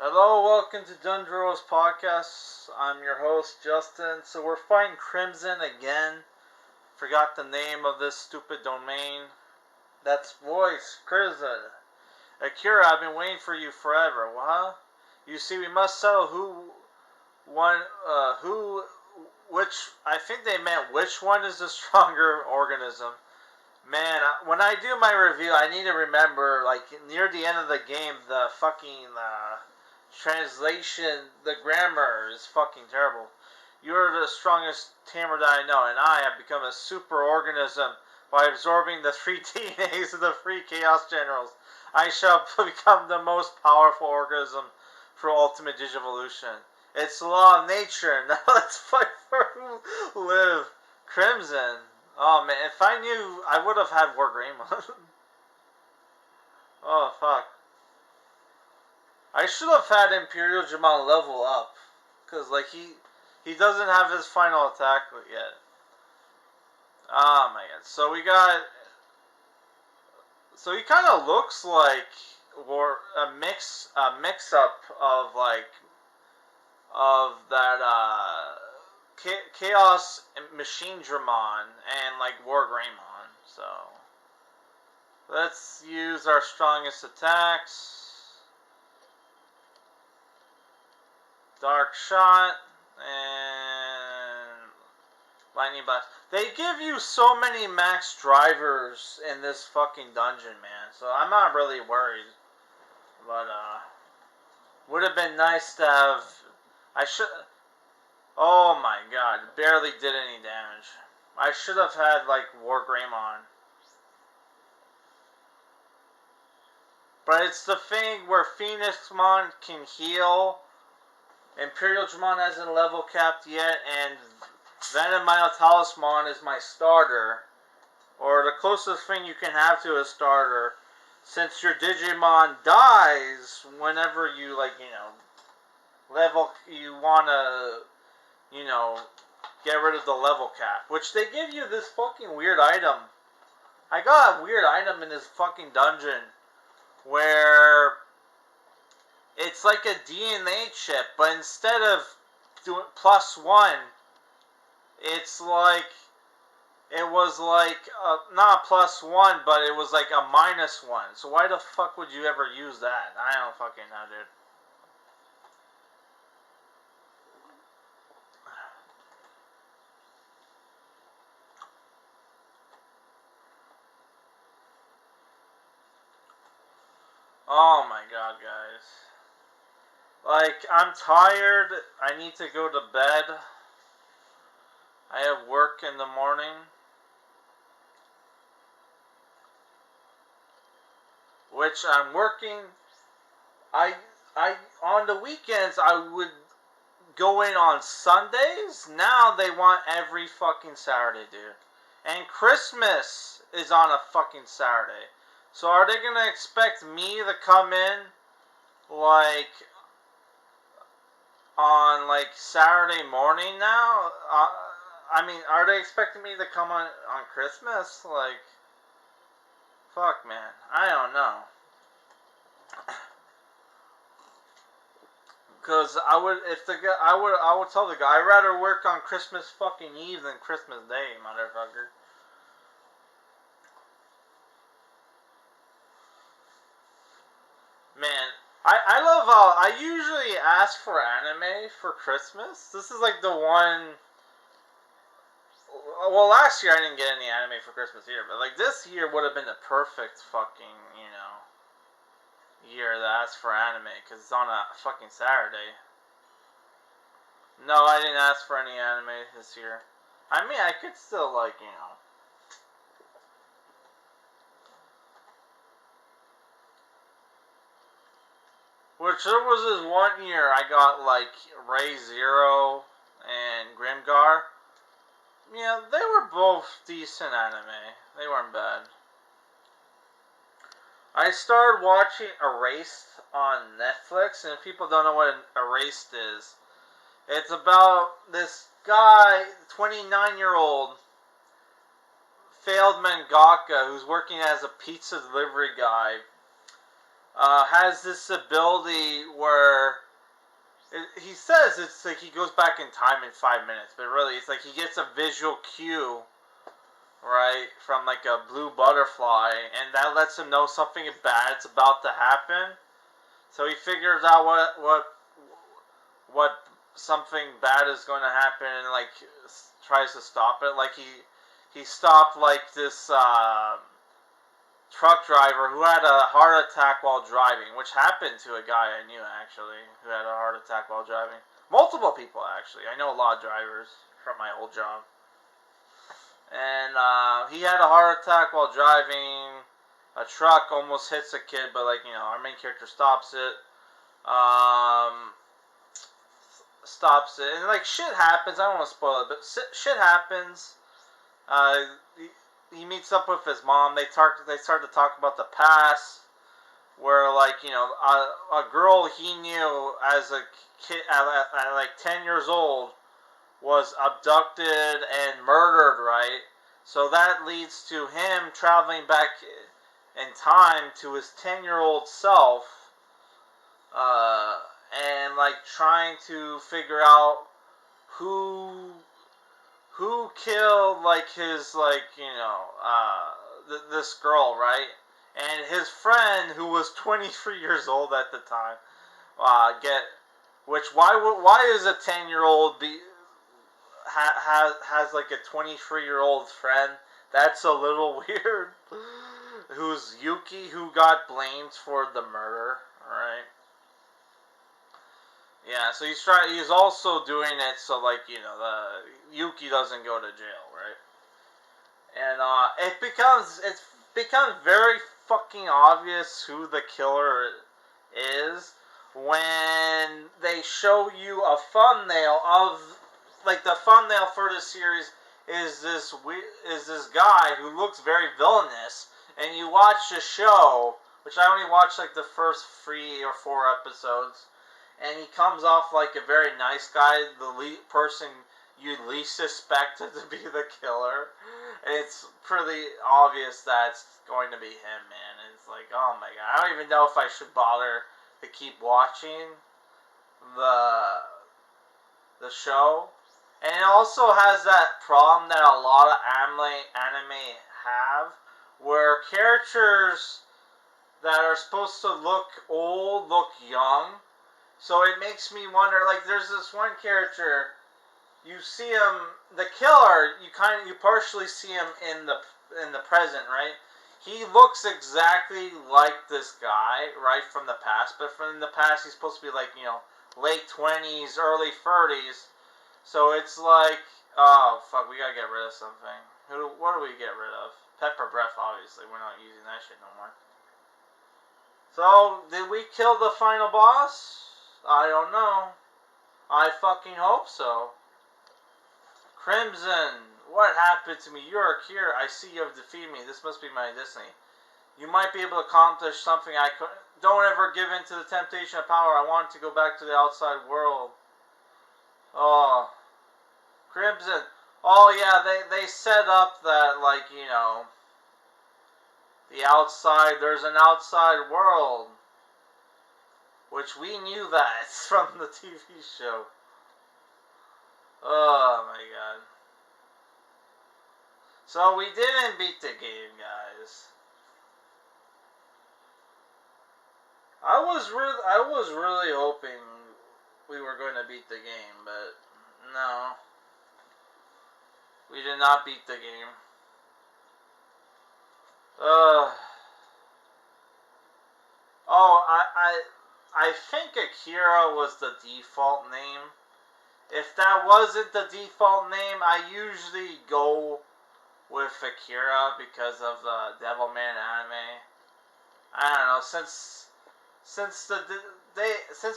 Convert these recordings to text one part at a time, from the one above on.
Hello, welcome to Dundro's podcast. I'm your host, Justin. So we're fighting Crimson again. Forgot the name of this stupid domain. That's voice, Crimson. Akira, I've been waiting for you forever. Huh? You see, we must settle which, I think they meant which one is the stronger organism. Man, when I do my review, I need to remember, like, near the end of the game, the fucking, translation, the grammar is fucking terrible. You are the strongest tamer that I know, and I have become a super organism by absorbing the 3 DNAs of the 3 Chaos Generals. I shall become the most powerful organism for ultimate digivolution. It's the law of nature. Now let's fight for who live. Crimson. Oh man, if I knew, I would have had Wargreymon. Oh fuck. I should have had Imperialdramon level up. Because, like, he doesn't have his final attack yet. Oh my god. So we got... So he kind of looks like a mix-up of, like, of that, Chaos Machine Dramon and, like, Wargreymon. So let's use our strongest attacks. Dark Shot and Lightning Blast. They give you so many max drivers in this fucking dungeon, man. So I'm not really worried. But would have been nice to have. I should. Oh my god, barely did any damage. I should have had like Wargreymon. But it's the thing where Phoenixmon can heal. Imperialdramon hasn't level capped yet, and Venom Myotismon is my starter, or the closest thing you can have to a starter, since your Digimon dies whenever you, like, you wanna, get rid of the level cap, which they give you this fucking weird item. I got a weird item in this fucking dungeon, where it's like a DNA chip, but instead of doing +1, it's like, it was like, not +1, but it was like a -1. So why the fuck would you ever use that? I don't fucking know, dude. Oh my god, guys. Like, I'm tired. I need to go to bed. I have work in the morning. Which I'm working. On the weekends, I would go in on Sundays. Now they want every fucking Saturday, dude. And Christmas is on a fucking Saturday. So are they gonna expect me to come in, like, on, like, Saturday morning now? I mean, are they expecting me to come on Christmas? Like, fuck, man. I don't know. Because I would tell the guy, I'd rather work on Christmas fucking Eve than Christmas Day, motherfucker. Man, I love how I usually ask for anime for Christmas. This is like the one. Well, last year I didn't get any anime for Christmas either, but like this year would have been the perfect fucking, year to ask for anime because it's on a fucking Saturday. No, I didn't ask for any anime this year. I mean, I could still, like, Which there was this one year I got, like, Ray Zero and Grimgar. Yeah, they were both decent anime. They weren't bad. I started watching Erased on Netflix, and if people don't know what Erased is, it's about this guy, 29-year-old, failed mangaka who's working as a pizza delivery guy. has this ability where he says it's like he goes back in time in 5 minutes, but really it's like he gets a visual cue, right, from like a blue butterfly, and that lets him know something bad's about to happen. So he figures out what something bad is going to happen, and like tries to stop it. Like he stopped like this truck driver who had a heart attack while driving, which happened to a guy I knew actually who had a heart attack while driving. Multiple people actually. I know a lot of drivers from my old job. And he had a heart attack while driving. A truck almost hits a kid, but like, you know, our main character stops it. And like shit happens. I don't want to spoil it, but shit happens. He meets up with his mom. They start to talk about the past, where like, you know, a girl he knew as a kid at like 10 years old was abducted and murdered, right? So that leads to him traveling back in time to his 10-year-old self, and like trying to figure out who killed like his, like, you know, this girl, right? And his friend, who was 23 years old at the time, why is a 10-year-old has like a 23-year-old friend? That's a little weird. Who's Yuki, who got blamed for the murder, right? Yeah, so he's also doing it so, like, you know, the Yuki doesn't go to jail, right? And it becomes very fucking obvious who the killer is when they show you a thumbnail of, like, the thumbnail for this series is this guy who looks very villainous, and you watch the show, which I only watched like the first 3 or 4 episodes. And he comes off like a very nice guy, the person you'd least suspected to be the killer. And it's pretty obvious that it's going to be him, man. And it's like, oh my god, I don't even know if I should bother to keep watching the show. And it also has that problem that a lot of anime have, where characters that are supposed to look old look young. So it makes me wonder, like, there's this one character, you see him, the killer, you partially see him in the present, right? He looks exactly like this guy, right, from the past, but from the past he's supposed to be like, you know, late 20s, early 30s. So it's like, oh, fuck, we gotta get rid of something. What do we get rid of? Pepper breath, obviously. We're not using that shit no more. So, did we kill the final boss? I don't know. I fucking hope so. Crimson, what happened to me? You're a cure. I see you have defeated me. This must be my destiny. You might be able to accomplish something I could. Don't ever give in to the temptation of power. I want to go back to the outside world. Oh. Crimson. Oh, yeah, they set up that, like, you know, the outside, there's an outside world. Which we knew that from the TV show. Oh my god. So we didn't beat the game, guys. I was really hoping we were going to beat the game, but no. We did not beat the game. I think Akira was the default name. If that wasn't the default name, I usually go with Akira because of the Devilman anime. I don't know, since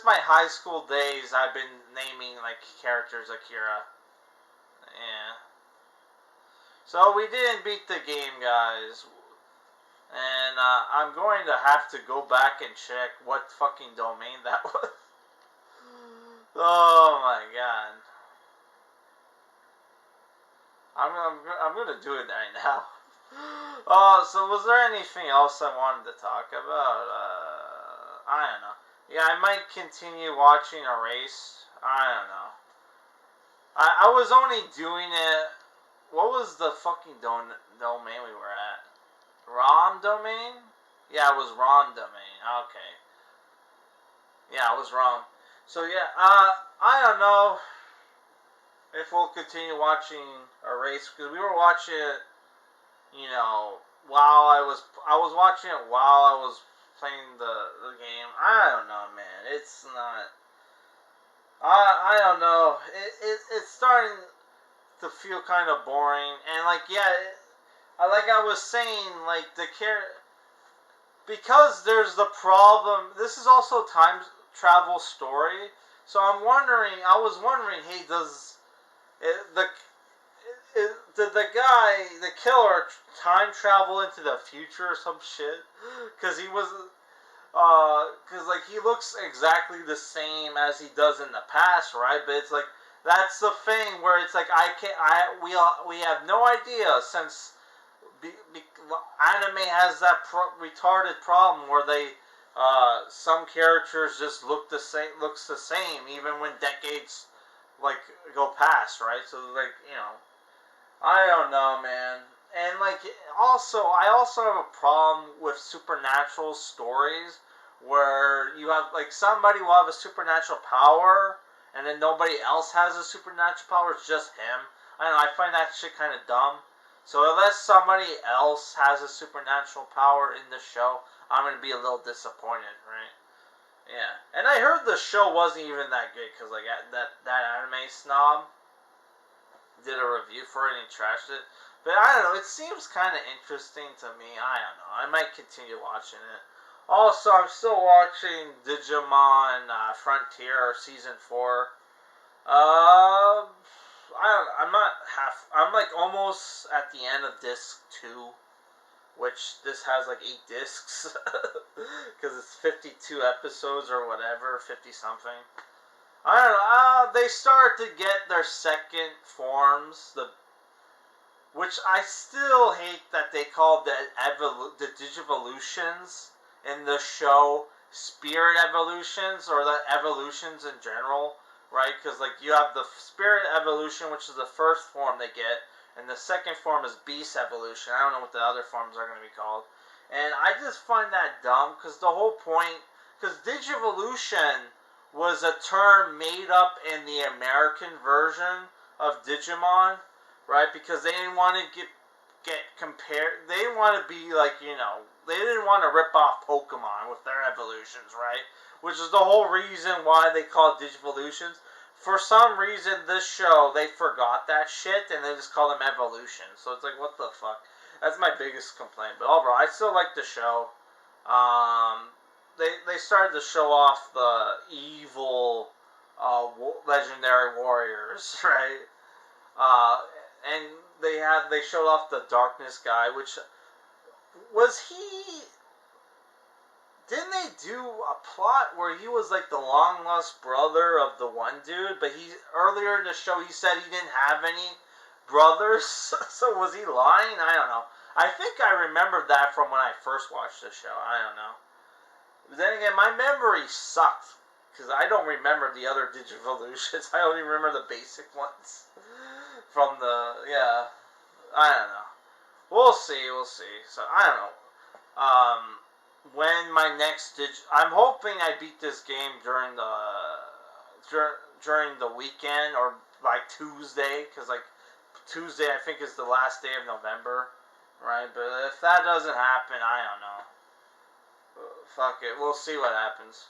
my high school days, I've been naming like characters Akira. Yeah. So we didn't beat the game, guys. And I'm going to have to go back and check what fucking domain that was. Oh my god. I'm gonna do it right now. So was there anything else I wanted to talk about? I don't know. Yeah, I might continue watching Erased. I don't know. I was only doing it. What was the fucking domain we were at? ROM domain? Yeah, it was ROM domain. Okay. Yeah, it was ROM. So yeah, I don't know if we'll continue watching Erased because we were watching it, you know, while I was watching it while I was playing the game. I don't know, man. It's not. I don't know. It's starting to feel kind of boring, and like yeah, like I was saying, like the because there's the problem. This is also time travel story, so I'm wondering. I was wondering, hey, does the did the guy, the killer, time travel into the future or some shit? Because he was, because like he looks exactly the same as he does in the past, right? But it's like that's the thing where it's like we have no idea since anime has that retarded problem where they some characters just looks the same even when decades like go past, right? So like I don't know, man. And like I also have a problem with supernatural stories where you have like somebody will have a supernatural power and then nobody else has a supernatural power, it's just him. I don't know, I find that shit kind of dumb. So unless somebody else has a supernatural power in the show, I'm going to be a little disappointed, right? Yeah. And I heard the show wasn't even that good because like that anime snob did a review for it and he trashed it. But I don't know, it seems kind of interesting to me. I don't know. I might continue watching it. Also, I'm still watching Digimon Frontier Season 4. I'm not half. I'm like almost at the end of disc 2, which this has like 8 discs because it's 52 episodes or whatever, 50 something. I don't know. They start to get their second forms, which I still hate that they called the Digivolutions in the show Spirit Evolutions or the evolutions in general, right? Because like you have the Spirit Evolution, which is the first form they get, and the second form is Beast Evolution. I don't know what the other forms are going to be called, and I just find that dumb because the whole point, because Digivolution was a term made up in the American version of Digimon, right? Because they didn't want to get compared. They didn't want to be like, they didn't want to rip off Pokemon with their evolutions, right? Which is the whole reason why they call it Digivolutions. For some reason, this show, they forgot that shit and they just call them evolutions. So it's like, what the fuck? That's my biggest complaint. But overall, I still like the show. They started to show off the evil legendary warriors, right? And they showed off the darkness guy, which was he. Didn't they do a plot where he was like the long lost brother of the one dude? But earlier in the show he said he didn't have any brothers. So was he lying? I don't know. I think I remembered that from when I first watched the show. I don't know. But then again, my memory sucked because I don't remember the other Digivolutions. I only remember the basic ones from I don't know. We'll see. So I don't know. When my next I'm hoping I beat this game during the weekend or like Tuesday, because like Tuesday I think is the last day of November, right? But if that doesn't happen, I don't know. Fuck it, we'll see what happens.